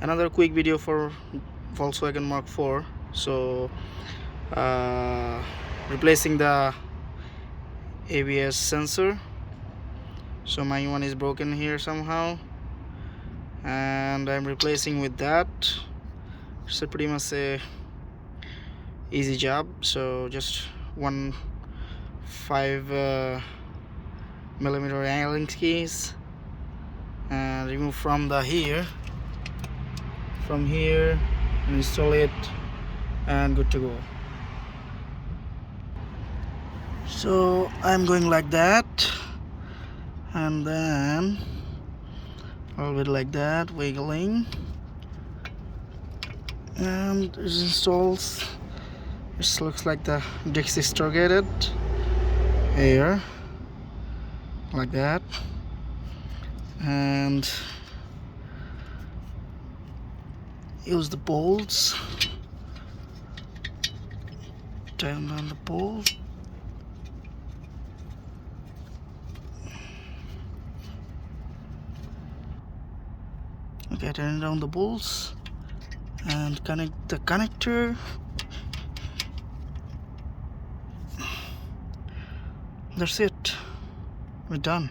Another quick video for Volkswagen Mark 4. So replacing the ABS sensor. So my one is broken here somehow, and I'm replacing with that. It's a pretty much a easy job. So just one 5 millimeter Allen keys and remove from here and install it, and good to go. So I'm going like that, and then a little bit like that, wiggling, and it installs. It looks like the disc is targeted here, like that, and use the bolts, tighten down the bolt. Okay, turn down the bolts and connect the connector. That's it, we're done.